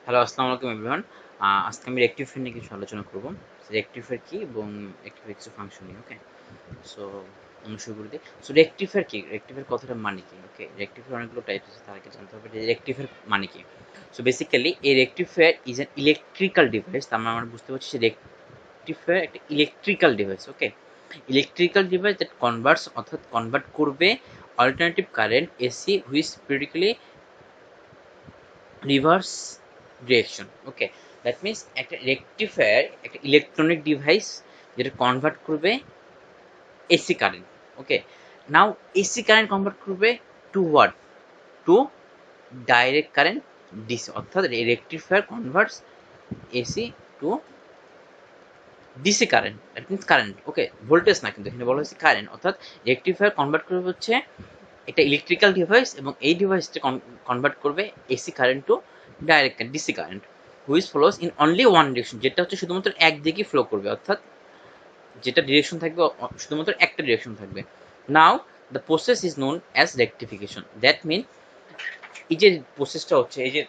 Hello, আসসালামু আলাইকুম everyone. আজকে আমি রেকটিফায়ার নিয়ে কিছু আলোচনা করব। রেকটিফায়ার কি এবং রেকটিফায়ার কিছু ফাংশন নিয়ে, ওকে? সো আমরা শুরু করে দিই। সো রেকটিফায়ার কি? রেকটিফায়ার কথাটার মানে কি? ওকে, রেকটিফায়ার অনেকগুলো টাইপ আছে, তার আগে জানতে হবে যে রেকটিফায়ার মানে কি। So basically a rectifier is an electrical device. তার মানে আমরা বুঝতে পারছি যে রেকটিফায়ার একটা electrical device, okay? Electrical device that converts অর্থাৎ কনভার্ট করবে alternative current AC which periodically reverse direction, okay? That means একটা রেকটিফায়ার একটা ইলেকট্রনিক ডিভাইস যেটা কনভার্ট করবে AC current, okay? Now AC current convert করবে to what? To direct current DC, অর্থাৎ rectifier converts AC to DC current, that means current, okay? Voltage না, কিন্তু এখানে বলা হয়েছে কারেন্ট, অর্থাৎ রেকটিফায়ার কনভার্ট করবে হচ্ছে একটা ইলেকট্রিক্যাল ডিভাইস এবং এই ডিভাইসটা কনভার্ট করবে AC current to direct DC current which flows in only one direction, যেটা হচ্ছে শুধুমাত্র একদিকে ফ্লো করবে, অর্থাৎ যেটা ডিরেকশন থাকবে শুধুমাত্র একটা ডিরেকশন থাকবে। Now the process is known as rectification. That mean এই যে প্রসেসটা হচ্ছে, এই যে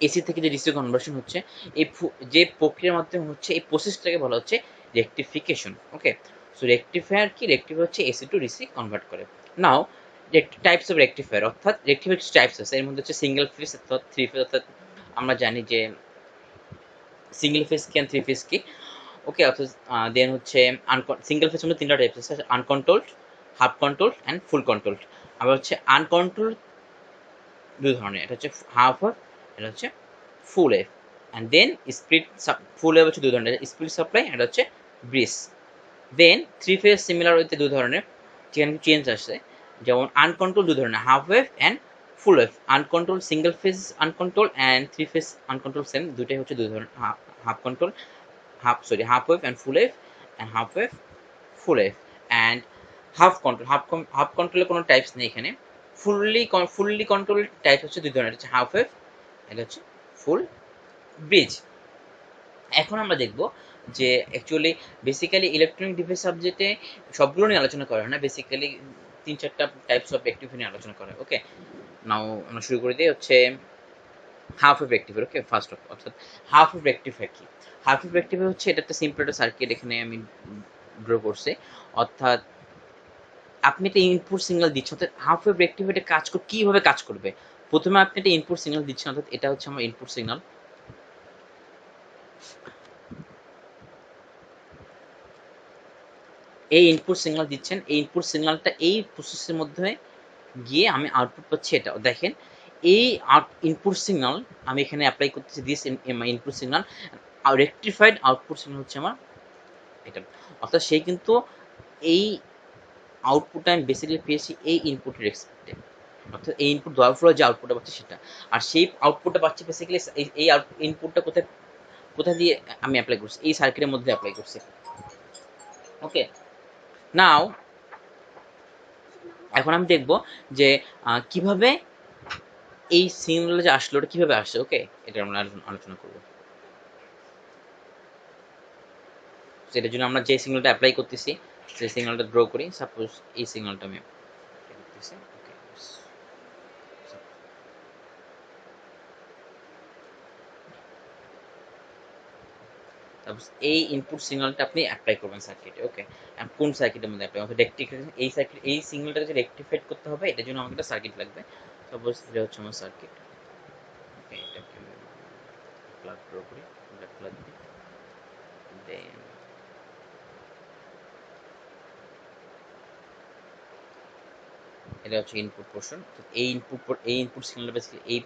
এসি থেকে যে ডিসি কনভার্সন হচ্ছে, এই যে প্রক্রিয়ার মাধ্যমে হচ্ছে, এই প্রসেসটাকে বলা হচ্ছে রেকটিফিকেশন, ওকে? সো রেকটিফায়ার কি? রেকটিফায়ার হচ্ছে এসি টু ডিসি কনভার্ট করে। নাও টাইপস অফ রেকটিফায়ার, অর্থাৎ রেকটিফায়ার টাইপস আছে, এর মধ্যে হচ্ছে সিঙ্গেল ফেজ অর্থাৎ থ্রি ফেজ, অর্থাৎ আমরা জানি যে সিঙ্গেল ফেজ কি থ্রি ফেজ কি, ওকে? অর্থাৎ দেন হচ্ছে সিঙ্গেল ফেজ মধ্যে তিনটা টাইপস আছে, uncontrolled, half controlled and full controlled. আবার হচ্ছে আনকন্ট্রোলড দুই ধরনের, এটা হচ্ছে হাফ ওয়েভ, এটা হচ্ছে full wave. And then split, full wave হচ্ছে দুই ধরনের, স্প্লিট সাপ্লাই, এটা হচ্ছে bridge. Then three phase similar হইতে দুই ধরনের, যেখানে চেঞ্জ আসছে, যেমন আনকন্ট্রোল দুই ধরনের, half wave and full wave. Uncontrolled single phase uncontrolled and three phase uncontrolled same, দুইটাই হচ্ছে দুই ধরনের, half control, half wave and full wave, and half wave full wave and half কন্ট্রোলের কোনো টাইপস নেই এখানে। ফুললি কন্ট্রোল টাইপ হচ্ছে দুই ধরনের, হচ্ছে হাফ ওয়েভ, এটা হচ্ছে ফুল ব্রিজ। এখন আমরা দেখব যে অ্যাকচুয়ালি বেসিক্যালি ইলেকট্রনিক ডিভাইস সাবজেক্টে সবগুলো নিয়ে আলোচনা করা হয় না, বেসিক্যালি তিন চারটা টাইপস অফ রেকটিফায়ার নিয়ে আলোচনা করা হয়, ওকে? নাও আমরা শুরু করে দিই হচ্ছে half wave rectifier, okay? First of, অর্থাৎ হাফ ওয়েভ রেকটিফায়ার কি? হাফ ওয়েভ রেকটিফায়ার হচ্ছে এটা একটা সিম্পল একটা সার্কিট, এখানে আমি ড্র করছি। অর্থাৎ আপনি একটা ইনপুট সিগন্যাল দিচ্ছেন, অর্থাৎ হাফ ওয়েভ রেকটিফায়ার কাজ কিভাবে কাজ করবে? প্রথমে আপনি একটা ইনপুট সিগন্যাল দিচ্ছেন, অর্থাৎ এটা হচ্ছে আমার ইনপুট সিগন্যাল। এই ইনপুট সিগন্যাল দিচ্ছেন, এই ইনপুট সিগন্যালটা এই প্রসেসের মধ্যে গিয়ে আমি আউটপুট পাচ্ছি, এটা দেখেন। এই ইনপুট সিগন্যাল আমি এখানে অ্যাপ্লাই করতেছি, দিস ইনপুট সিগন্যাল, আর রেকটিফাইড আউটপুট সিগন্যাল হচ্ছে আমার এটা। অর্থাৎ সেই কিন্তু এই আউটপুটটা আমি বেসিক্যালি পেয়েছি এই ইনপুটের রেসপেক্টে, অর্থাৎ এই ইনপুট দেওয়ার ফলে যে আউটপুটটা পাচ্ছি সেটা। আর সেই আউটপুটটা পাচ্ছি বেসিক্যালি এই ইনপুটটা কোথায় কোথায় দিয়ে আমি অ্যাপ্লাই করছি? এই সার্কিটের মধ্যে অ্যাপ্লাই করছি, ওকে? নাও এখন আমি দেখব যে কিভাবে এই সিগন্যাল যে আসলো, ওটা কিভাবে আসছে, ওকে? এটা আমরা আলোচনা করবো। সেটার জন্য আমরা যে সিগন্যালটা অ্যাপ্লাই করতেছি সেই সিগন্যালটা ড্র করি। সাপোজ এই সিগন্যালটা আমি অ্যাপ্লাই করতেছি, ওকে? তারপর এই ইনপুট সিগন্যালটা আপনি অ্যাপ্লাই করবেন সার্কিটে, ওকে? কোন সার্কিটের মধ্যে অ্যাপ্লাই হবে? রেকটিফিকেশন, এই সার্কিট, এই সিগন্যালটাকে যে রেকটিফাইড করতে হবে, এটার জন্য আমাকে একটা সার্কিট লাগবে। সাপোজ এটা হচ্ছে আমার সার্কিট, ওকে? এটাকে আমি প্লাগ ড্র করি, প্লাগ দিই, দেন এটা হচ্ছে ইনপুট পোর্শন। এই ইনপুট সিগন্যাল বেসিক্যালি এই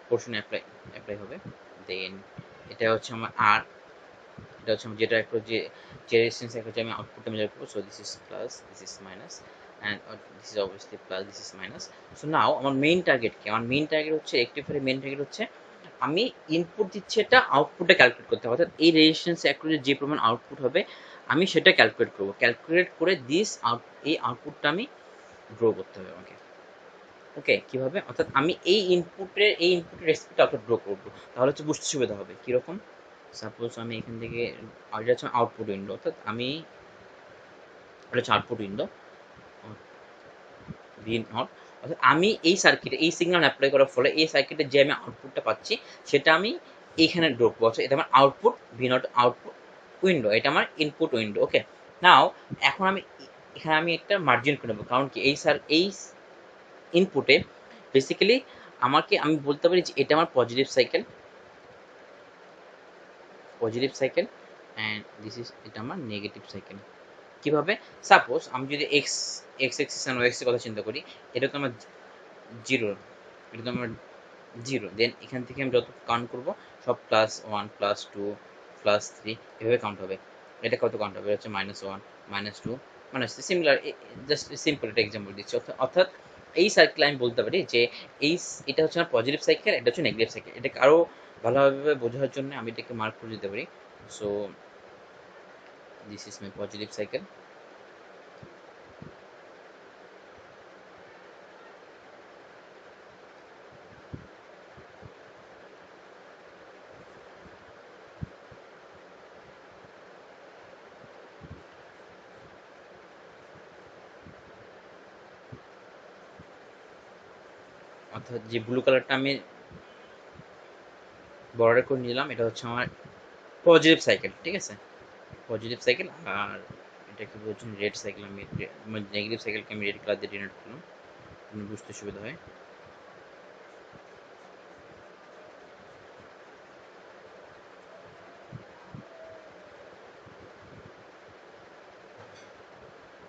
পোর্শনে অ্যাপ্লাই অ্যাপ্লাই হবে। দেন এটা হচ্ছে আমার আর, এটা হচ্ছে যেটা একটু যে রেজিস্ট্যান্স একটা আমি আউটপুটটা মেজার করব। So this is plus, this is minus, and this is obviously plus, this is minus. So now আমার মেইন টার্গেট কি? আমার মেইন টার্গেট হচ্ছে রেকটিফায়ারের মেইন টার্গেট হচ্ছে আমি ইনপুট দিচ্ছি, এটা আউটপুটটা ক্যালকুলেট করতে হবে, অর্থাৎ এই রেজিস্ট্যান্স অ্যাক্রসে যে পরিমাণ আউটপুট হবে আমি সেটা ক্যালকুলেট করব। ক্যালকুলেট করে এই আউটপুটটা আমি ড্র করতে হবে আমাকে, ওকে? কিভাবে? অর্থাৎ আমি এই ইনপুটের রেসপেক্টে আউটপুট ড্র করব, তাহলে হচ্ছে বুঝতে সুবিধা হবে কিরকম। সাপোজ আমি এখান থেকে, এটা হচ্ছে আউটপুট উইন্ডো, অর্থাৎ আমি এটা হচ্ছে আউটপুট উইন্ডো ভি নট, অর্থাৎ আমি এই সার্কিটে এই সিগন্যাল অ্যাপ্লাই করার ফলে এই সার্কিটে যে আমি আউটপুটটা পাচ্ছি সেটা আমি এইখানে ড্রপ করছি, এটা আমার output V naught output window, এটা আমার ইনপুট উইন্ডো। ওকে, নাও এখন আমি এখানে আমি একটা মার্জিন করে নেবো, কারণ কি এই ইনপুটে বেসিক্যালি আমাকে আমি বলতে পারি যে এটা আমার positive cycle and this is এটা আমার নেগেটিভ সাইকেল। কিভাবে? সাপোজ আমি যদি এক্স এক্সিস অ্যান্ড ওয়াই এর কথা চিন্তা করি, এটা তো আমার জিরো, এটা তো আমার জিরো, দেন এখান থেকে আমি যত কাউন্ট করবো সব +1 +2 +3 এভাবে কাউন্ট হবে। এটা কত কাউন্ট হবে? হচ্ছে -1 -2 -3, সিমিলার। জাস্ট সিম্পল একটা এক্সাম্পল দিচ্ছি। অর্থাৎ এই সাইকেল আমি বলতে পারি যে এটা হচ্ছে আমার পজিটিভ সাইকেল, এটা হচ্ছে নেগেটিভ সাইকেল। এটাকে আরো ভালোভাবে বোঝার জন্য আমি এটাকে মার্ক করে দিতে পারি। So this is my positive cycle. অর্থাৎ যে ব্লু কালারটা আমি বর্ডার করে নিলাম, এটা হচ্ছে আমার পজিটিভ সাইকেল, ঠিক আছে, পজিটিভ সাইকেল। আর এটাকে বলছেন রেড সাইকেল, আমি নেগেটিভ সাইকেলকে আমি রেড কালার দিয়ে ডিনোট করলাম, বুঝতে সুবিধা হয়।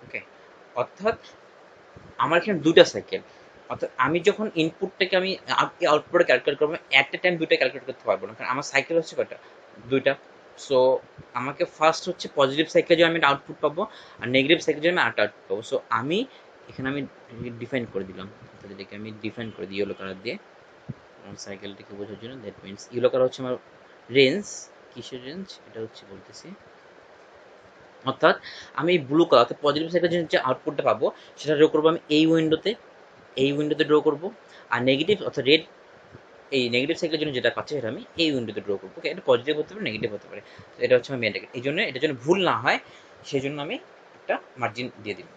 ওকে, অর্থাৎ আমার এখানে দুটা সাইকেল। অর্থাৎ আমি যখন ইনপুটটাকে আমি আউটপুটে ক্যালকুলেট করবো, অ্যাট এ টাইম দুইটা ক্যালকুলেট করতে পারবো না, কারণ আমার সাইকেল হচ্ছে কয়টা? দুইটা। সো আমাকে ফার্স্ট হচ্ছে পজিটিভ সাইকেল যে আমি আউটপুট পাবো, আর নেগেটিভ সাইকেল যে আমি আউটপুট পাবো। সো আমি এখানে আমি ডিফাইন করে দিলাম, অর্থাৎ এটাকে আমি ডিফাইন করে দিই ইয়েলো কালার দিয়ে সাইকেলটাকে বোঝার জন্য। দ্যাট মিনস ইয়েলো কালার হচ্ছে আমার রেঞ্জ। কিসের রেঞ্জ? এটা হচ্ছে বলতেছি, অর্থাৎ আমি ব্লু কালার অর্থাৎ পজিটিভ সাইকেল যে আউটপুটটা পাবো সেটা ড্র করবো আমি এই উইন্ডোতে ড্র করবো। আর নেগেটিভ অর্থাৎ রেড এই নেগেটিভ সাইকেলের জন্য যেটা পাচ্ছে সেটা আমি এই উইন্ডোতে ড্র করবো। ওকে, এটা পজিটিভ হতে পারে, নেগেটিভ হতে পারে। তো এটা হচ্ছে আমার মেন টার্গেট। এই জন্য এটার জন্য ভুল না হয় সেই জন্য আমি একটা মার্জিন দিয়ে দিলাম।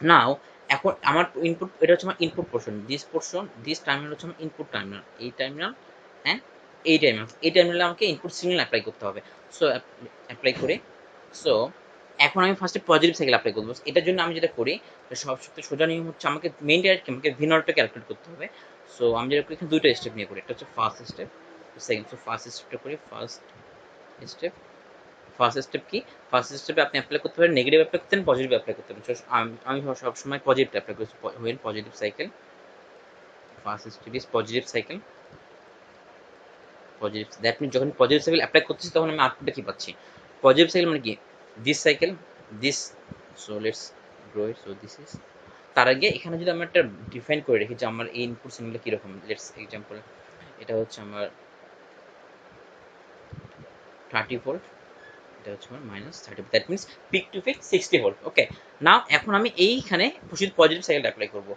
নাও এখন আমার ইনপুট, এটা হচ্ছে আমার ইনপুট পোর্শন, দিস টার্মিনাল হচ্ছে আমার ইনপুট টার্মিনাল, এই টার্মিনাল হ্যাঁ, এই টার্মিনালে আমাকে ইনপুট সিগন্যাল অ্যাপ্লাই করতে হবে। সো অ্যাপ্লাই করে, সো এখন আমি ফার্স্টে পজিটিভ সাইকেল অ্যাপ্লাই করবো। এটার জন্য আমি যেটা করি, সবচেয়ে সোজা নিয়ম হচ্ছে আমাকে মেইন ডাইরেক্ট আমাকে ভিনরটা ক্যালকুলেট করতে হবে। সো আমি যেটা করি এখানে দুইটা স্টেপ নিয়ে করি, একটা হচ্ছে first step, second. So first স্টেপটা করি, স্টেপ ফার্স্ট স্টেপ কি? ফার্স্ট স্টেপে আপনি অ্যাপ্লাই করতে পারেন, নেগেটিভ অ্যাপ্লাই করতে পারেন, পজিটিভ অ্যাপ্লাই করতে পারেন। আমি সবসময় পজিটিভ অ্যাপ্লাই করছি, while positive cycle. First step is positive cycle, positive. That mean যখন পজিটিভ সাইকেল অ্যাপ্লাই করতেছি তখন আমি আউটপুটে কি পাচ্ছি? পজিটিভ সাইকেল মানে কি? This cycle, this. So let's draw it. So this is, তার আগে এখানে যদি আমরা একটা ডিফাইন করে রেখি যে আমার এই ইনপুট সিগন্যালটা কীরকম। লেটস এক্সাম্পল, এটা হচ্ছে আমার 30 ভোল্ট, এটা হচ্ছে আমার -30, that means peak to peak 60 volt. Okay, now এখন আমি এইখানে পজিটিভ সাইকেল অ্যাপ্লাই করব।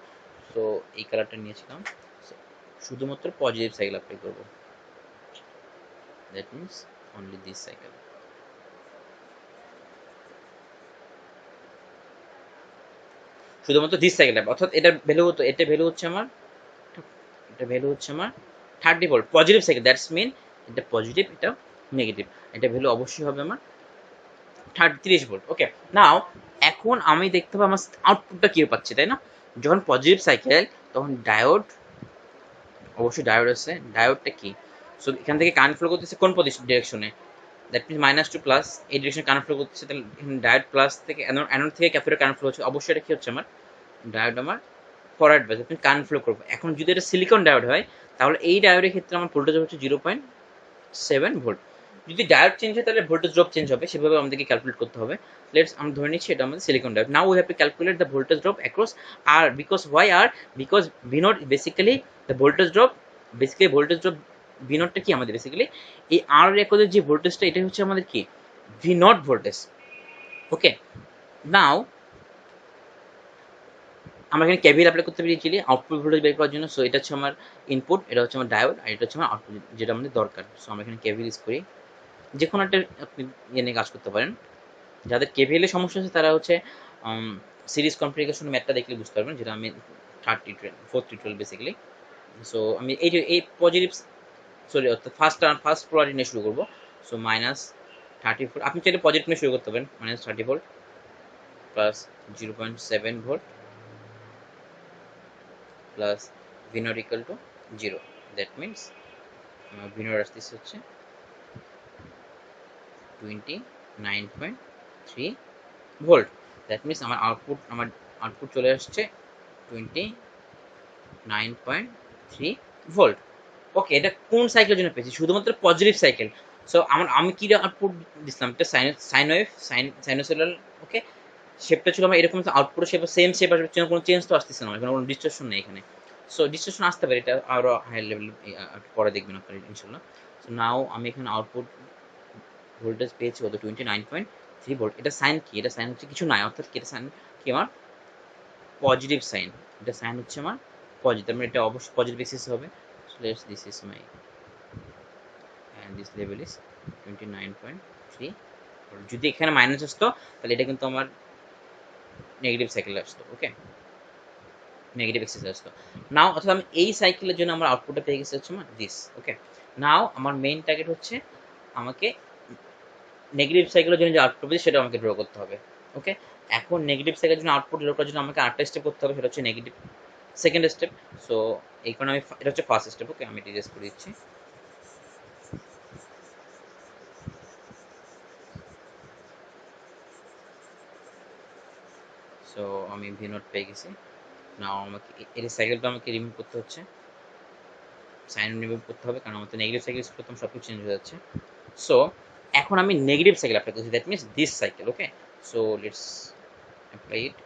সো এই কালারটা নিয়েছিলাম, শুধুমাত্র পজিটিভ সাইকেল অ্যাপ্লাই করব, that means only this cycle. শুধুমাত্র দিস সাইকেল, অর্থাৎ এটা ভ্যালু হচ্ছে আমার 30 volt positive cycle. That's mean এটা পজিটিভ, এটা নেগেটিভ, এটা ভ্যালু অবশ্যই হবে আমার 30 ভোল্ট। ওকে, নাও এখন আমি দেখতে পাবো আমার আউটপুটটা কি পাচ্ছি, তাই না? যখন পজিটিভ সাইকেল তখন ডায়োড, অবশ্যই ডায়োড আছে। ডায়োডটা কি? সো এখান থেকে কারেন্ট ফ্লো করতেছে কোন ডিরেকশনে? দ্যাট মিনস -2 প্লাস এই ডিরেকশনে কারেন্ট ফ্লো করতেছে। তাহলে ডায়োড প্লাস থেকে অ্যানোড থেকে ক্যাথোডে কারেন্ট ফ্লো হচ্ছে, অবশ্যই এটা কি হচ্ছে আমার ডায়োড আমার ফরওয়ার্ড বাইস, আপনি কারেন্ট ফ্লো করবো। এখন যদি এটা সিলিকন ডায়োড হয় তাহলে এই ডায়োডের ক্ষেত্রে আমার ভোল্টেজ হচ্ছে 0.7 ভোল্ট। যদি ডায়োড চেঞ্জ হয় তাহলে ভোল্টেজ ড্রপ চেঞ্জ হবে, সেভাবে আমাদেরকে ক্যালকুলেট করতে হবে। লেটস আমরা ধরে নিচ্ছি এটা আমাদের silicon diode. Now we have to calculate the voltage drop across R, because why R, because V naught basically the voltage drop, V নটটা কি আমাদের বেসিক্যালি এই আর রেকর্ডের যে ভোল্টেজটা, এটা হচ্ছে আমাদের কি ভি নট ভোল্টেজ। ওকে, নাও আমরা এখানে কেভিএল অ্যাপ্লাই করতে পেরেছি আউটপুট ভোল্টেজ বের করার জন্য। সো এটা হচ্ছে আমার ইনপুট, এটা হচ্ছে আমার ডায়োড, আর এটা হচ্ছে আমার আউটপুট যেটা আমাদের দরকার। সো আমরা এখানে কেভিএল ইউজ করি, যে কোনো একটা আপনি ইয়ে নিয়ে কাজ করতে পারেন। যাদের কেভিএল এর সমস্যা আছে তারা হচ্ছে সিরিজ কনফিগারেশন ম্যাথটা দেখলে বুঝতে পারবেন, যেটা আমি 4 বেসিক্যালি। সো আমি এই পজিটিভ, সরি অর্থাৎ ফার্স্ট পোলারিটি নিয়ে শুরু করবো। সো -34, আপনি চাইলে পজিটিভ নিয়ে শুরু করতে পারেন, -30 volt plus 0.7 volt plus V naught equal to 0। That means আমার ভি নট আসতেছে হচ্ছে 29.3 ভোল্ট। দ্যাট মিনস আমার আউটপুট চলে আসছে 29.3 ভোল্ট। ওকে, এটা কোন সাইকেলের জন্য পেয়েছি? শুধুমাত্র পজিটিভ সাইকেল। সো আমি কি আউটপুট দিছিলাম? একটা সাইন ওয়েভ, সাইনোসোইডাল। ওকে, শেপটা ছিল আমার এরকম, আউটপুটের শেপ সেম শেপ আসবে, কোনো চেঞ্জ তো আসতেছে না, এখানে কোনো ডিস্টরশন নেই এখানে। সো ডিস্টরশন আসতে পারে, এটা আরো হাই লেভেল পরে দেখবেন আপনারা ইনশাল্লাহ। সো নাও আমি এখানে আউটপুট ভোল্টেজ পেয়েছি কত? 29.3 ভোল্ট। এটা সাইন কি? এটা সাইন হচ্ছে কিছু নাই, অর্থাৎ এটা সাইন কি আমার পজিটিভ সাইন। এটা সাইন হচ্ছে আমার পজিটিভ, মানে এটা অবশ্যই পজিটিভ বেসিস হবে। So let's this is my, and this level is 29.3 volt. যদি এখানে মাইনাস আসতো তাহলে এটা কিন্তু আমার নেগেটিভ সাইকেল আসতো। ওকে, নেগেটিভ এক্সেস আসতো। নাও অর্থাৎ আমি এই সাইকেলের জন্য আমার আউটপুটটা পেয়ে গেছে হচ্ছে আমার দিস। ওকে, নাও আমার মেইন টার্গেট হচ্ছে আমাকে নেগেটিভ সাইকেলের জন্য যে আউটপুট পেয়েছি সেটা আমাকে ড্র করতে হবে। ওকে, এখন নেগেটিভ সাইকেলের জন্য আউটপুট ড্র করার জন্য আমাকে আরেকটা স্টেপ করতে হবে, সেটা হচ্ছে নেগেটিভ সেকেন্ড স্টেপ। সো এই কারণে আমি এটা হচ্ছে ফার্স্ট স্টেপ। ওকে, আমি ডিটেলস করে দিচ্ছি। সো আমি ভি নোট পেয়ে গেছি। নাও আমাকে এর সাইকেলটা আমাকে রিমুভ করতে হচ্ছে, সাইন রিমুভ করতে হবে, কারণ আমাদের নেগেটিভ সাইকেল ইউজ করতাম সব কিছু চেঞ্জ হয়ে যাচ্ছে। সো এখন আমি নেগেটিভ সাইকেল অ্যাপ্লাই করছি, that means this cycle. Okay, so let's apply it,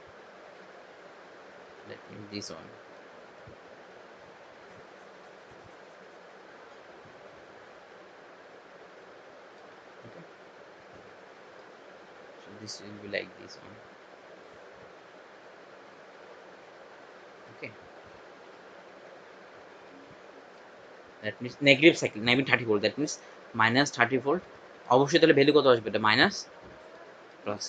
that means this one. Okay, so this will be like this one. Okay, that means negative cycle, maybe 30 volt, that means -30 volt. অবশ্যই তাহলে value কত আসবে? এটা minus plus,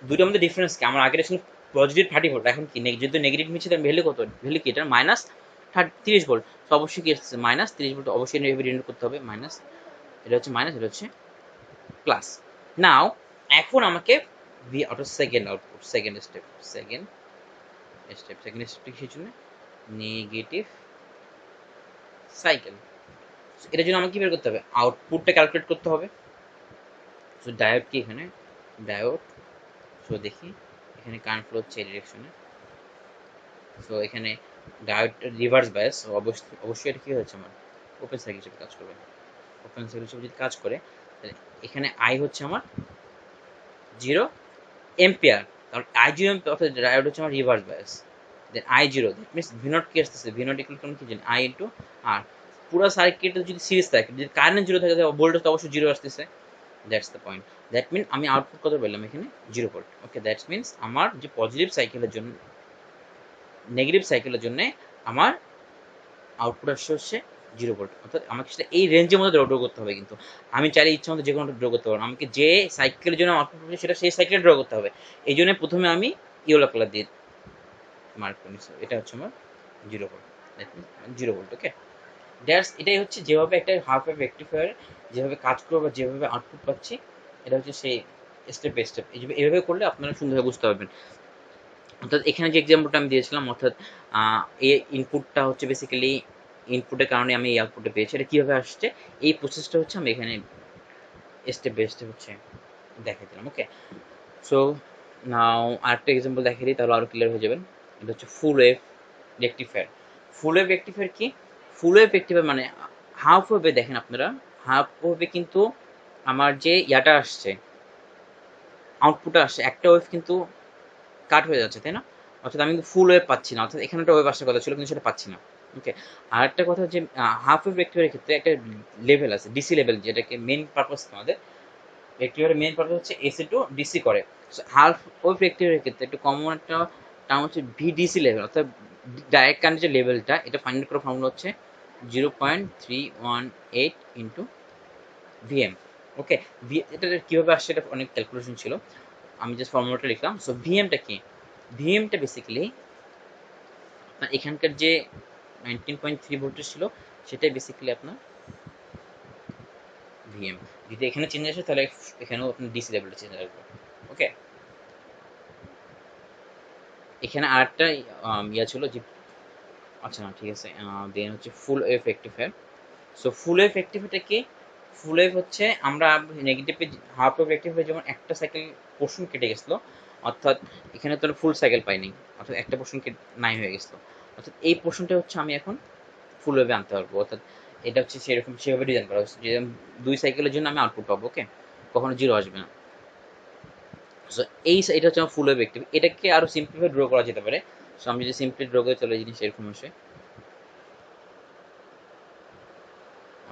দুটোর মধ্যে difference কি? আমার আগের ছিল পজিটিভ 30 ভোল্ট, এখন কি যেহেতু নেগেটিভ নিচ্ছে তার ভ্যালু কত? ভ্যালু কি এটা? -30 ভোল্ট। তো অবশ্যই কি আসছে? -30 ভোল্ট। অবশ্যই এভাবে রিডিং করতে হবে, মাইনাস, এটা হচ্ছে মাইনাস, এটা হচ্ছে প্লাস। নাও এখন আমাকে V auto second output, second step, second স্টেপটা কিসের জন্য? Negative cycle. এটার জন্য আমাকে কি বের করতে হবে? আউটপুটটা ক্যালকুলেট করতে হবে। সো ডায়োড কি এখানে? ডায়োড, সো দেখি এখানে কারেন্ট ফ্লো হচ্ছে এই ডিরেকশনে। সো এখানে ডায়োড রিভার্স বায়াস, অবশ্যই এটা কি হচ্ছে আমার ওপেন সার্কিট হিসেবে কাজ করবে। ওপেন সার্কিট হিসেবে যদি কাজ করে তাহলে এখানে আই হচ্ছে আমার 0 এম্পিয়ার, কারণ আই 0 এম্পিয়ার, অর্থাৎ ডায়োড হচ্ছে আমার reverse bias. Then I 0, that means V naught কি আসতেছে? ভি নট ইকুয়াল টু কি জানি? I into R. পুরো সার্কিটে যদি সিরিজ থাকে, যদি কারেন্ট 0 থাকে তাহলে ভোল্টেজ তো অবশ্যই 0 আসতেছে। That's the point. That mean আমি আউটপুট কত পেলাম এখানে? 0 ভোল্ট। ওকে, দ্যাটস মিনস আমার যে পজিটিভ সাইকেলের জন্য, নেগেটিভ সাইকেলের জন্য আমার আউটপুট আসছে হচ্ছে 0 ভোল্ট। অর্থাৎ আমাকে সেটা এই রেঞ্জের মধ্যে ড্র করতে হবে, কিন্তু আমি চাইলে ইচ্ছা মতো যে কোনো ড্র করতে পারবো। আমাকে যে সাইকেলের জন্য আউটপুট পাচ্ছি সেটা সেই সাইকেলে ড্র করতে হবে। এই জন্য প্রথমে আমি ইয়েলো কালার দিয়ে মার্ক করে নিচ্ছি, এটা হচ্ছে আমার 0 ভোল্ট, 0 ভোল্ট। ওকে, এটাই হচ্ছে যেভাবে একটা হাফ ওয়েভ রেকটিফায়ার যেভাবে কাজ করবে বা যেভাবে আউটপুট পাচ্ছি, এটা হচ্ছে সেই স্টেপ বাই স্টেপ। এইভাবে করলে আপনারা সুন্দরভাবে বুঝতে পারবেন। অর্থাৎ এখানে যে এক্সাম্পলটা আমি দিয়েছিলাম, অর্থাৎ এই ইনপুটটা হচ্ছে বেসিক্যালি ইনপুটের কারণে আমি এই আউটপুটটা পেয়েছি, এটা কীভাবে আসছে এই প্রসেসটা হচ্ছে আমি এখানে স্টেপ বাই স্টেপ হচ্ছে দেখাই দিলাম। ওকে, সো নাও আরেকটা এক্সাম্পল দেখিয়ে দিই, তাহলে আরও ক্লিয়ার হয়ে যাবেন। এটা হচ্ছে ফুল ওয়েভ রেকটিফায়ার। ফুল ওয়েভ রেকটিফায়ার কি? ফুল ওয়েভ রেকটিফায়ার মানে হাফ ওয়েভে দেখেন আপনারা, হাফ ওয়েভে কিন্তু আমার যে ইয়াটা আসছে, আউটপুটটা আসছে, একটা ওয়েভ কিন্তু কাট হয়ে যাচ্ছে, তাই না? অর্থাৎ আমি কিন্তু ফুল ওয়েভ পাচ্ছি না, অর্থাৎ এখানে একটা ওয়েভ আসার কথা ছিল কিন্তু সেটা পাচ্ছি না। ওকে, আর একটা কথা যে হাফ ওয়েভ রেকটিফায়ারের ক্ষেত্রে একটা লেভেল আছে, ডিসি লেভেল, যেটাকে মেইন পারপাস আমাদের রেকটিফায়ারের মেইন পারপাস হচ্ছে এসি টু ডিসি করে। হাফ ওয়েভ রেকটিফায়ারের ক্ষেত্রে একটু কমন একটা টার্ম হচ্ছে ভিডিসি লেভেল, অর্থাৎ ডাইরেক্ট কারেন্টের যে লেভেলটা, এটা ফাইন্ড করার ফর্মুলা হচ্ছে 0.318 ইন্টু ভিএম। ওকে, এটা কীভাবে আসছে এটা অনেক ক্যালকুলেশন ছিল, আমি জাস্ট ফর্মুলাটা লিখলাম। সো ভিএমটা কি? ভিএমটা বেসিক্যালি আপনার এখানকার যে 19.3 ভোল্টেজ ছিল সেটাই বেসিক্যালি আপনার ভিএম। যদি এখানে চেঞ্জ আসে তাহলে এখানেও আপনার ডিসি লেভেলটা চেঞ্জ আসবে। ওকে, এখানে আরেকটা ইয়া ছিল যে, আচ্ছা না ঠিক আছে, দেন হচ্ছে full wave rectifier. So full wave রেকটিফায়ারটা কি? ফুল ওয়েভ হচ্ছে আমরা নেগেটিভে হাফ ওয়েভ রেকটিফায়ার যেমন একটা সাইকেল পোর্শন কেটে গেছিলো, অর্থাৎ এখানে তো ফুল সাইকেল পাইনি, অর্থাৎ একটা পোর্শন নাই হয়ে গেছিলো, অর্থাৎ এই পোর্শনটা হচ্ছে আমি এখন ফুল ওয়েভে আনতে পারবো। অর্থাৎ এটা হচ্ছে সেরকম সেভাবে ডিজাইন করা হচ্ছে যে দুই সাইকেলের জন্য আমি আউটপুট পাবো। ওকে, কখনো জিরো আসবে না। সো এটা হচ্ছে আমার ফুল ওয়েভ রেকটিফায়ার। এটাকে আরো সিম্পলিফাই ড্র করা যেতে পারে। সো আমি যদি সিম্পলি ড্র করে চলে জিনিস এরকম আসে।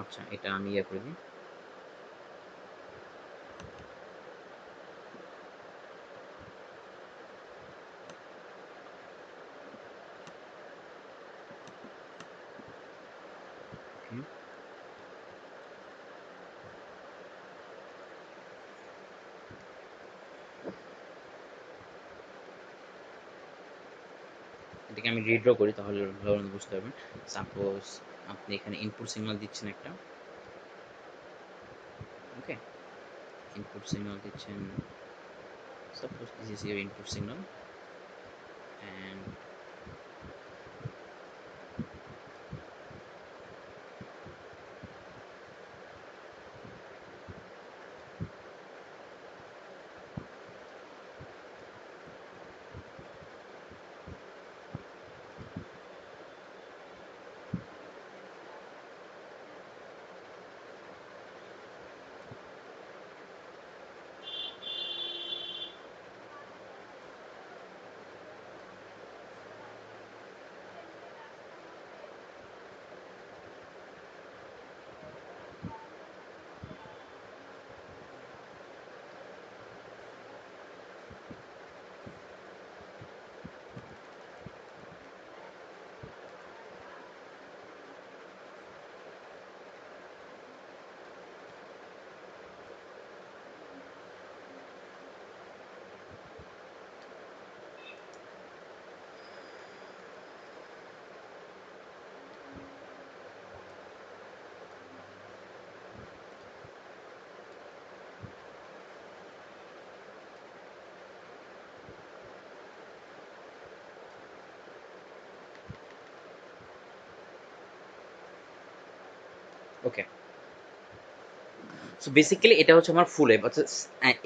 আচ্ছা, এটা আমি ইয়ে করে দিই। Okay. এটাকে আমি রিড্র করি তাহলে ভালো বুঝতে পারবেন। সাপোজ আপনি এখানে ইনপুট সিগন্যাল দিচ্ছেন একটা। ওকে, ইনপুট সিগন্যাল দিচ্ছেন, suppose this is your input signal and okay. So basically এটা হচ্ছে আমার ফুল ওয়েভ। অর্থাৎ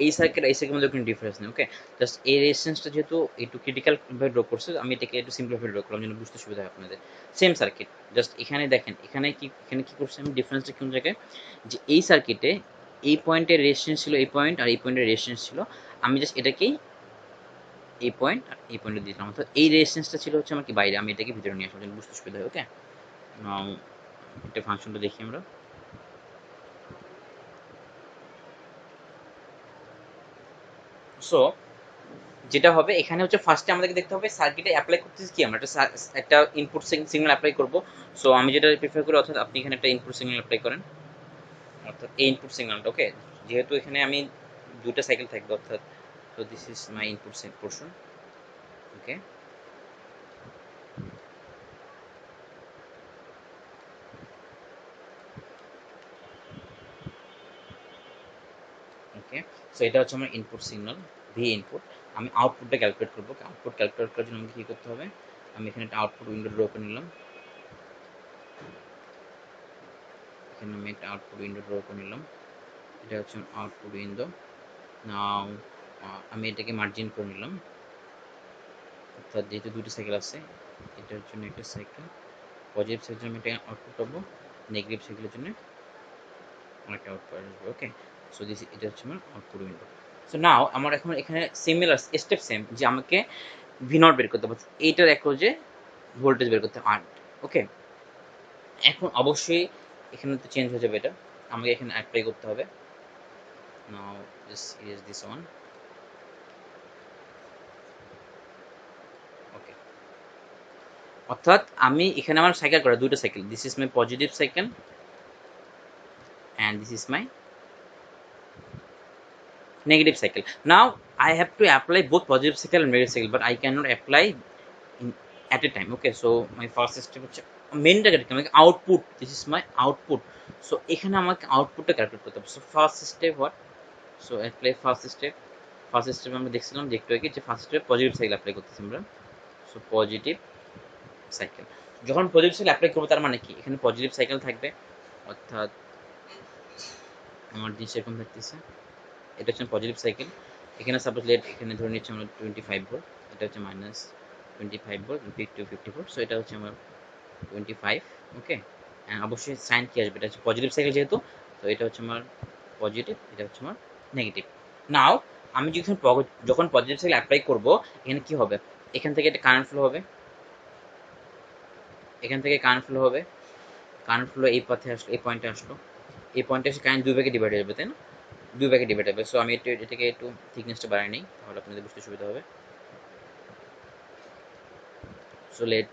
এই সার্কিট এই সার্কিটের মধ্যে কোনো ডিফারেন্স নেই। ওকে, জাস্ট এই রেজিস্ট্যান্সটা যেহেতু একটু ক্রিটিক্যাল ভাবে ড্র করছে, আমি এটাকে একটু সিম্পলিফাই ড্র করলাম যেন বুঝতে সুবিধা হয় আপনাদের। সেম সার্কিট, জাস্ট এখানে দেখেন এখানে কি করছি আমি, ডিফারেন্সটা কোন জায়গায়, যে এই সার্কিটে এই পয়েন্টের রেজিস্ট্যান্স ছিল এই পয়েন্ট, আর এই পয়েন্টের রেজিস্ট্যান্স ছিল, আমি জাস্ট এটাকেই এই পয়েন্ট আর এই পয়েন্টে দিলাম। অর্থাৎ এই রেজিস্ট্যান্সটা ছিল হচ্ছে আমার কি বাইরে, আমি এটাকে ভিতরে নিয়ে আসবো যেন বুঝতে সুবিধা হয়। ওকে, নাও এটা ফাংশনটা দেখি আমরা। সো যেটা হবে এখানে হচ্ছে ফার্স্টে আমাদেরকে দেখতে হবে সার্কিটে অ্যাপ্লাই করতেছি কি, আমরা একটা ইনপুট সিগন্যাল অ্যাপ্লাই করব। সো আমি যেটা প্রিফার করি, অর্থাৎ আপনি এখানে একটা ইনপুট সিগন্যাল অ্যাপ্লাই করেন, অর্থাৎ এই ইনপুট সিগন্যালটা। ওকে, যেহেতু এখানে আমি দুটো সাইকেল থাকবে, অর্থাৎ so this is my input portion. Okay, okay. So এটা হচ্ছে আমার ইনপুট সিগন্যাল, ভি ইনপুট। আমি আউটপুটটা ক্যালকুলেট করবো। আউটপুট ক্যালকুলেট করার জন্য আমাকে কী করতে হবে, আমি এখানে একটা আউটপুট উইন্ডো ড্র করে নিলাম। এখানে আমি একটা আউটপুট উইন্ডো ড্র করে নিলাম। এটা হচ্ছে আউটপুট উইন্ডো। নাও আমি এটাকে মার্জিন করে নিলাম, অর্থাৎ যেহেতু দুটো সাইকেল আছে, এটার জন্য একটা সাইকেল, পজিটিভ সাইকেলের জন্য একটা আউটপুট পাবো, নেগেটিভ সাইকেলের জন্য আরেকটা আউটপুট আসবে। ওকে, সো দিস এটা হচ্ছে আমার আউটপুট উইন্ডো। সো নাও আমার এখন এখানে সিমিলার স্টেপ সেম, যে আমাকে ভি নট বের করতে হবে, এইটার একজে ভোল্টেজ বের করতে হবে। ওকে, এখন অবশ্যই এখানে তো চেঞ্জ হয়ে যাবে, এটা আমাকে এখানে অ্যাপ্লাই করতে হবে। নাও দিস ইজ দিস ওয়ান। ওকে, অর্থাৎ আমি এখানে আমার সাইকেল করা দুটো cycle, this is my positive cycle and this is my negative cycle. Now I have to apply both positive cycle and negative cycle, but I cannot apply in at a time. Okay, so my first step হচ্ছে main target আমাকে output, this is my output. So এখানে আমাকে আউটপুটটা calculate করতে হবে। So first step what, so apply first step আমরা দেখছিলাম যে একটু আগে যে first step positive cycle apply করতেছি আমরা। সো পজিটিভ সাইকেল, যখন পজিটিভ সাইকেল অ্যাপ্লাই করবো তার মানে কি এখানে পজিটিভ সাইকেল থাকবে, অর্থাৎ আমার জিনিস এরকম থাকতেছে, এটা হচ্ছে পজিটিভ সাইকেল। এখানে সাপোজ লেট এখানে ধরে নিচ্ছি আমরা 25 ভোল্ট, এটা হচ্ছে মাইনাস 25 ভোল্ট, 50 ভোল্ট। সো এটা হচ্ছে আমার 25। ওকে, অবশ্যই সাইন কি আসবে, এটা হচ্ছে পজিটিভ সাইকেল যেহেতু, তো এটা হচ্ছে আমার পজিটিভ, এটা হচ্ছে আমার নেগেটিভ। নাও আমি যখন পজিটিভ সাইকেল অ্যাপ্লাই করব, এখানে কি হবে, এখান থেকে একটা কারেন্ট ফ্লো হবে, এখান থেকে কারেন্ট ফ্লো হবে, কারেন্ট ফ্লো এই পথে আসলো, এই পয়েন্টে আসলো, এই পয়েন্টে এসে কারেন্ট দুই ভাগে ডিভাইড হয়ে যাবে, তাই না? দুই ভাগে ডিভাইড হবে। সো আমি এটাকে একটু থিকনেসটা বাড়াই নিই, তাহলে আপনাদের বুঝতে সুবিধা হবে। So let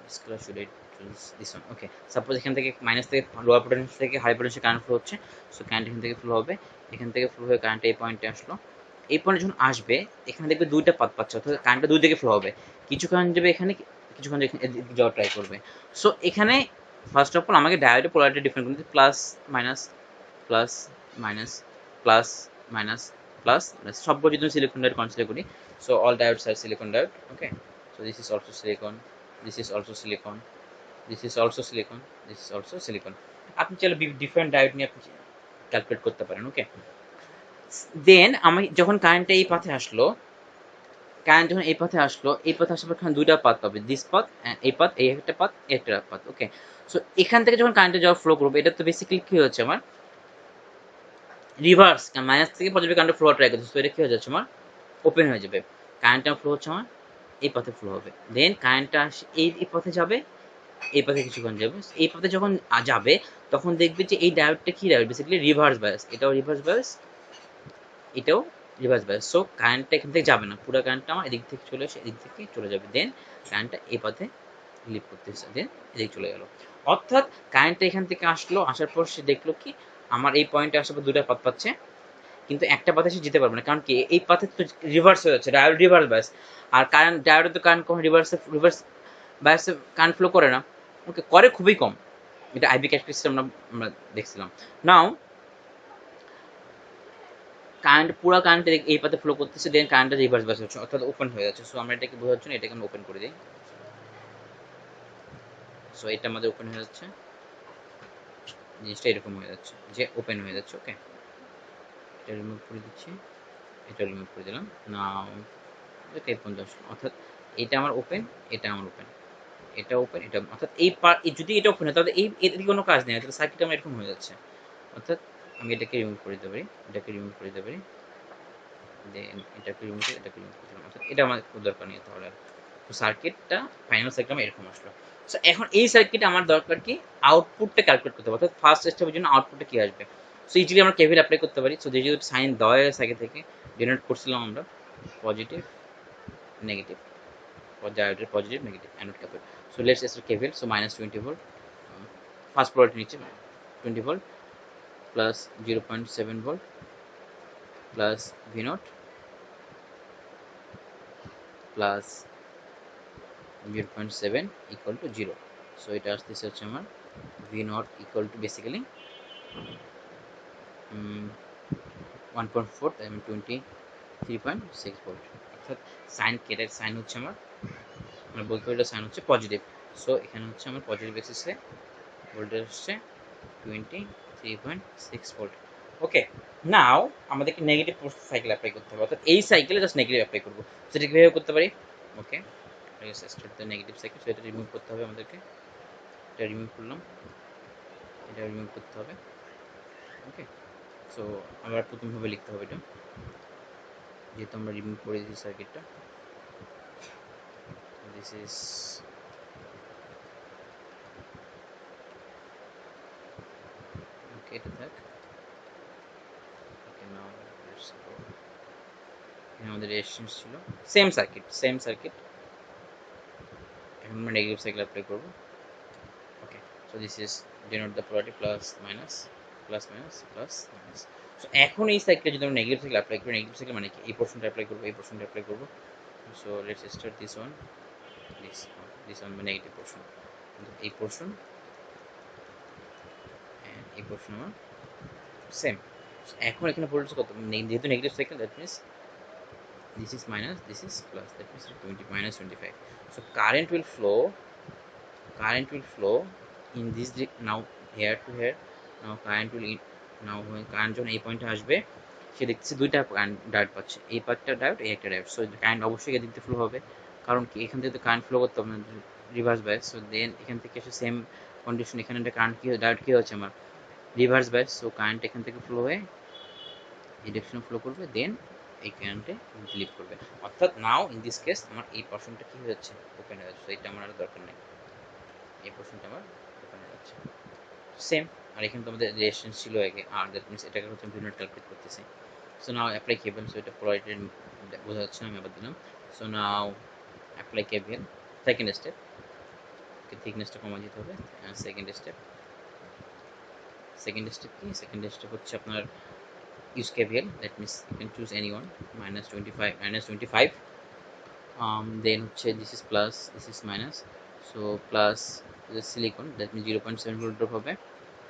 this color should it choose this one. Okay, suppose এখান থেকে মাইনাস থেকে লোয়ার পোটেনশিয়াল থেকে হাই পোটেনশিয়াল কারেন্ট ফ্লো হচ্ছে। সো কারেন্ট এখান থেকে ফ্লো হবে, এখান থেকে ফ্লো হয়ে কারেন্ট এই পয়েন্টে আসলো। এই পয়েন্টে যখন আসবে এখানে দেখবে দুইটা পাথ পাচ্ছে, অর্থাৎ কারেন্টটা দুই দিকে ফ্লো হবে, কিছু কারেন্ট যাবে এখানে, কিছু কারেন্ট এদিকে যাওয়ার ট্রাই করবে। সো এখানে ফার্স্ট অফ অল আমাকে ডায়োডের পোলারিটি ডিফারেন্ট করতে, plus minus plus minus plus minus plus, সবগুলো যদি সিলিকন ডায়োড কনসিডার করি, so all diodes are silicon diode. Okay, so this is also silicon, this is also silicon, this is also silicon, this is also silicon। আপনি চাইলে different diode নিয়ে আপনি calculate করতে পারেন। ওকে, দেন আমি যখন কারেন্টটা এই পাথে আসলো, কারেন্ট যখন এই পথে আসলো, এই পথে আসার পর এখানে দুইটা পাথ পাবে, দিস পাথ, এই পাথ, এই একটা পাথ, এই একটা পাথ। ওকে, সো এখান থেকে যখন কারেন্টে যাওয়া ফ্লো করবে, এটা তো বেসিক্যালি কি হচ্ছে আমার রিভার্স, মাইনাস থেকে পজিটিভ কারেন্ট ফ্লো ট্রাই করছে। সো এটা কি হয়ে যাচ্ছে আমার ওপেন হয়ে যাবে, কারেন্টটা ফ্লো হচ্ছে আমার এই পথে ফ্লো হবে, দেন কারেন্টটা এই পথে যাবে, এই পথে কিছুক্ষণ যাবে, এই পথে যখন যাবে তখন দেখবে যে এই ডায়োডটা কি ডায়োড, বেসিক্যালি রিভার্স বায়াস, এটাও রিভার্স বায়াস, এটাও রিভার্স বায়াস। সো কারেন্টটা এখান থেকে যাবে না, পুরো কারেন্টটা আমার এদিক থেকে চলে এসে এদিক থেকে চলে যাবে, দেন কারেন্টটা এই পথে লিভ করতেছে, দেন এদিকে চলে গেল। অর্থাৎ কারেন্টটা এখান থেকে আসলো, আসার পর সে দেখলো কি আমার এই পয়েন্টে আসার পর দুটো পথ পাচ্ছে, কিন্তু একটা পথে সে যেতে পারবে না, কারণ কি এই পথে তো রিভার্স হয়ে যাচ্ছে, ডায়োড রিভার্স বায়াস, আর কারেন্ট ডায়োডে তো কারেন্ট কখন রিভার্স বায়াসে কারেন্ট ফ্লো করে না। ওকে, করে খুবই কম, এটা আইবি ক্যারেক্টারিস্টিক আমরা দেখছিলাম। নাও কারেন্ট পুরো কারেন্ট এই পাতে ফ্লো করতেছে, দেন কারেন্টটা রিভার্স বাস হচ্ছে, অর্থাৎ ওপেন হয়ে যাচ্ছে। সো আমরা এটাকে বোঝার জন্য এটাকে আমরা ওপেন করে দিই। সো এটা আমাদের ওপেন হয়ে যাচ্ছে, জিনিসটা এরকম হয়ে যাচ্ছে যে ওপেন হয়ে যাচ্ছে। ওকে, এটা রিমুভ করে দিচ্ছি, এটা রিমুভ করে দিলাম। নাও এটা এই পর্যন্ত আসলো, অর্থাৎ এটা আমার ওপেন, এটা আমার ওপেন, এটা ওপেন, এটা, অর্থাৎ এই পার্ট যদি এটা ওপেন হয় তাহলে এই এর কোনো কাজ নেই, তাহলে সার্কিট আমার এরকম হয়ে যাচ্ছে। অর্থাৎ আমি এটাকে রিমুভ করে দিতে পারি, এটাকে রিমুভ করে দিতে পারি, দেন এটাকে রিমুভ করে এটাকে রিমুভ করে দিলাম, অর্থাৎ এটা আমার খুব দরকার নেই তাহলে। তো সার্কিটটা ফাইনাল সার্কিট আমার এরকম আসলো। সো এখন এই সার্কিটে আমার দরকার কি আউটপুটটা ক্যালকুলেট করতে হবে, অর্থাৎ ফার্স্ট স্টেপের জন্য আউটপুটটা কি আসবে। সো ইজিলি আমরা কেভিএল অ্যাপ্লাই করতে পারি। সো যেহেতু সাইন দেওয়া আছে আগে থেকে, জেনারেট করছিলাম আমরা পজিটিভ নেগেটিভ, ডায়োডের positive negative anode cathode. So let's start KVL. So minus 20 volt, first polarity নিচ্ছে 20 volt, plus 0.7 volt, plus V naught, plus 0.7 equal to 0। সো এটা আসতেছে হচ্ছে আমার V naught equal to basically 1.4, তাই আমি 23.6 ভোল্ট, অর্থাৎ সাইন কেটের সাইন হচ্ছে আমার বলতে পারি সাইন হচ্ছে পজিটিভ। সো এখানে হচ্ছে আমার পজিটিভ বেসিসে ভোল্টেজ হচ্ছে 23.6 ভোল্ট। ওকে, নাও আমাদেরকে নেগেটিভ সাইকেল অ্যাপ্লাই করতে হবে, অর্থাৎ এই সাইকেলে জাস্ট নেগেটিভ অ্যাপ্লাই করবো। সেটা কীভাবে করতে পারি, okay start the negative cycle. So এটা রিমুভ করতে হবে আমাদেরকে, এটা রিমুভ করলাম, এটা রিমুভ করতে হবে। ওকে, সো আমরা প্রথমভাবে লিখতে হবে এটা, যেহেতু আমরা রিমুভ করে দিয়েছি সার্কিটটা। দিস ইজ ওকে, এটা থাক। ওকে, নাও লেটস গো। এখানে আমাদের রেজিস্ট্যান্স ছিল, সেম সার্কিট। এখন আমরা নেগেটিভ সাইকেল অ্যাপ্লাই করবো। Okay, so this is denote the polarity plus minus plus minus plus minus. So এখন এই সাইকেলে যদি আমরা নেগেটিভ সাইকেল অ্যাপ্লাই করি, নেগেটিভ সাইকেল মানে কি এই পোর্শনটা অ্যাপ্লাই করবো, এই পোর্শনটা অ্যাপ্লাই করবো, So let's start this one, this one negative portion, এই portion and এই portion আমার সেম। এখন এখানে ভোল্টেজ কত, যেহেতু negative cycle, that means this is minus, this is plus, that means 20 minus 25. So current will flow in this now here to here. Now current will now when current যখন এই পয়েন্টে আসবে সে দেখছে দুইটা ডায়োড পাচ্ছে, এই পার্টটা ডায়োড, এই একটা ডায়োড। সো কারেন্ট অবশ্যই এদিক দিয়ে ফ্লো হবে, কারণ কি এখান থেকে তো কারেন্ট ফ্লো করতে হবে না, রিভার্স বায়াস। সো দেন এখান থেকে এসে সেম কন্ডিশন, এখানে একটা কারেন্ট কি ডায়োড কি হচ্ছে আমার রিভার্স বায়াস। সো কারেন্ট এখান থেকে ফ্লো হয়ে এই ডিরেকশনে ফ্লো করবে, দেন এই কারেন্টে লিভ করবে। অর্থাৎ নাও ইন দিস কেস আমার এই পোর্শনটা কি হয়ে যাচ্ছে, ওপেন হয়ে যাচ্ছে। সো এটা আমার আর দরকার নেই, এই পোর্শনটা আমার ওপেন হয়ে যাচ্ছে সেম। আর এখানে তো আমাদের রেজিস্ট্যান্স ছিল আগে, আর দ্যাট মিনস এটাকে হচ্ছে ভিন্ন ক্যালকুলেট করতেছি। সো নাও অ্যাপ্লাই কেবল। সো এটা পোলারিটি বোঝা যাচ্ছে না, আমি আবার দিলাম। সো নাও অ্যাপ্লাই কেবল, সেকেন্ড স্টেপ, থিকনেসটা কমা দিতে হবে। সেকেন্ড স্টেপ কি, সেকেন্ড স্টেপ হচ্ছে আপনার use KVL, that means you can choose anyone, minus 25, then হচ্ছে this is plus, this is minus, so plus the silicon, that means 0.7 volt drop হবে,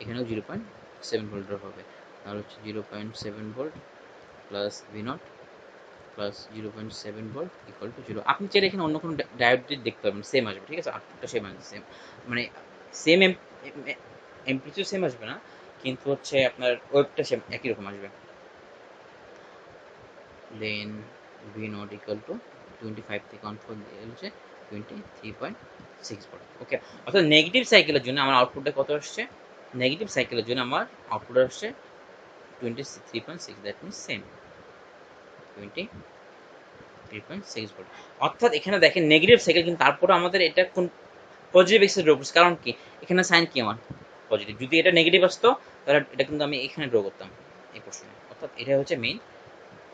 এখানেও 0.7 volt drop হবে, তাহলে হচ্ছে 0.7 volt plus V0 plus 0.7 volt equal to 0। আপনি চাইলে এখানে অন্য কোনো ডায়োড দেখতে পারবেন, সেম আসবে, ঠিক আছে, আউটপুটটা সেম আসবে, সেম মানে সেম এমপ্লিটিউড সেম আসবে না, কিন্তু হচ্ছে আপনার ওয়েবটা সেম একই রকম আসবে। দেন V নট ইকুয়াল টু 25 থেকে অন ফোর হচ্ছে 23.6 ভোল্ট। ওকে, অর্থাৎ নেগেটিভ সাইকেলের জন্য আমার আউটপুটটা কত আসছে, নেগেটিভ সাইকেলের জন্য আমার আউটপুট আসছে 23.6, দ্যাট মিনস সেম 23.6 ভোল্ট। অর্থাৎ এখানে দেখেন নেগেটিভ সাইকেল, কিন্তু তারপরে আমাদের এটা কোন পজিটিভ এক্সে ড্র করছে, কারণ কি এখানে সাইন কি আমার পজিটিভ, যদি এটা নেগেটিভ আসতো তাহলে এটা কিন্তু আমি এখানে ড্র করতাম এই পোর্শনে। অর্থাৎ এটা হচ্ছে মেইন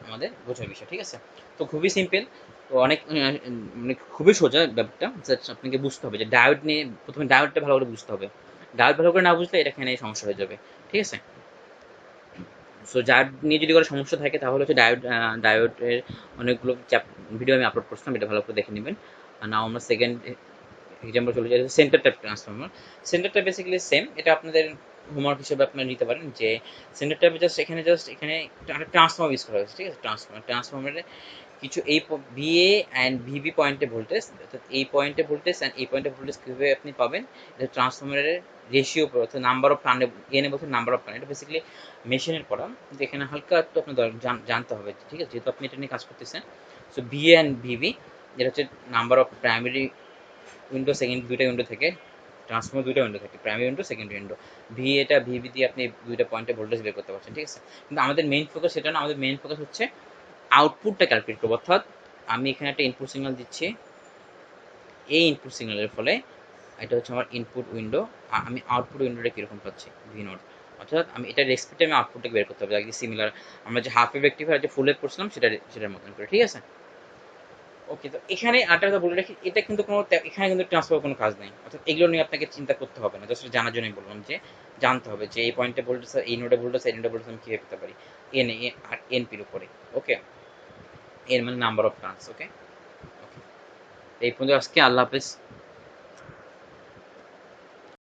আমাদের বোঝার বিষয়, ঠিক আছে। তো খুবই সিম্পল, তো অনেক মানে খুবই সোজা ব্যাপারটা, জাস্ট আপনাকে বুঝতে হবে যে ডায়োড নিয়ে প্রথমে ডায়োডটা ভালো করে বুঝতে হবে, ডায়োড ভালো করে না বুঝলে এটা এখানে সমস্যা হয়ে যাবে, ঠিক আছে। সো ডায়োড নিয়ে যদি কোনো সমস্যা থাকে তাহলে হচ্ছে ডায়োডের অনেকগুলো ভিডিও আমি আপলোড করছিলাম, এটা ভালো করে দেখে নেবেন। আর নাও আমরা সেকেন্ড এক্সাম্পল চলে যাই, centre type transformer. Centre type basically same, এটা আপনাদের হোমওয়ার্ক হিসেবে আপনারা নিতে পারেন, যে সেন্টার টাইপে জাস্ট এখানে একটা ট্রান্সফর্মার ইউজ করা হয়েছে, ঠিক আছে। ট্রান্সফর্মারে কিছু এই ভিএ অ্যান্ড ভিবি পয়েন্টে ভোল্টেজ, অর্থাৎ এই পয়েন্টে ভোল্টেজ অ্যান্ড এই পয়েন্টে ভোল্টেজ কীভাবে আপনি পাবেন, এটা ট্রান্সফর্মারের রেশিও, অর্থাৎ নাম্বার অফ টার্ন, এনে বলতে নাম্বার অফ টার্ন, এটা বেসিক্যালি মেশিনের পড়া, কিন্তু এখানে হালকা একটু আপনার জানতে হবে, ঠিক আছে, যেহেতু আপনি এটা নিয়ে কাজ করতেছেন। সো ভিএ অ্যান্ড ভিবি যেটা হচ্ছে number of primary window, second দুইটা উইন্ডো থেকে, ট্রান্সফর্মার দুইটা উইন্ডো থাকে, প্রাইমারি উইন্ডো, সেকেন্ড উইন্ডো, এটা ভিবি দিয়ে আপনি দুইটা পয়েন্টে ভোল্টেজ বের করতে পারছেন, ঠিক আছে। কিন্তু আমাদের মেইন ফোকাস সেটা না, আমাদের মেইন ফোকাস হচ্ছে আউটপুটটা ক্যালকুলেট করবো। অর্থাৎ আমি এখানে একটা ইনপুট সিগন্যাল দিচ্ছি, এই ইনপুট সিগন্যালের ফলে এটা হচ্ছে আমার ইনপুট উইন্ডো, আমি আউটপুট উইন্ডোটা কীরকম পাচ্ছি ভি নোট। অর্থাৎ আমি এটার রেসপেক্টে আমি আউটপুটটাকে বের করতে হবে, একই সিমিলার আমরা যে হাফ ওয়েভ রেকটিফায়ার যে ফুল ওয়েভ করছিলাম সেটার মতন করে, ঠিক আছে। ওকে, তো এখানে আরেকটা কথা বলে রাখি, এটা কিন্তু কোনো এখানে কিন্তু ট্রান্সফার কোনো কাজ নেই, অর্থাৎ এগুলো নিয়ে আপনাকে চিন্তা করতে হবে না, জাস্ট জানার জন্যই বললাম যে জানতে হবে যে এই পয়েন্টে ভোল্টেজ, এই নোডে ভোল্টেজ, এই নোডে ভোল্টেজ আমি কীভাবে পেতে পারি এন এ আর এনপির উপরে। ওকে, এর মানে নাম্বার অফ টার্নস। ওকে, এই পর্যন্ত আজকে, আল্লাহ হাফেজ।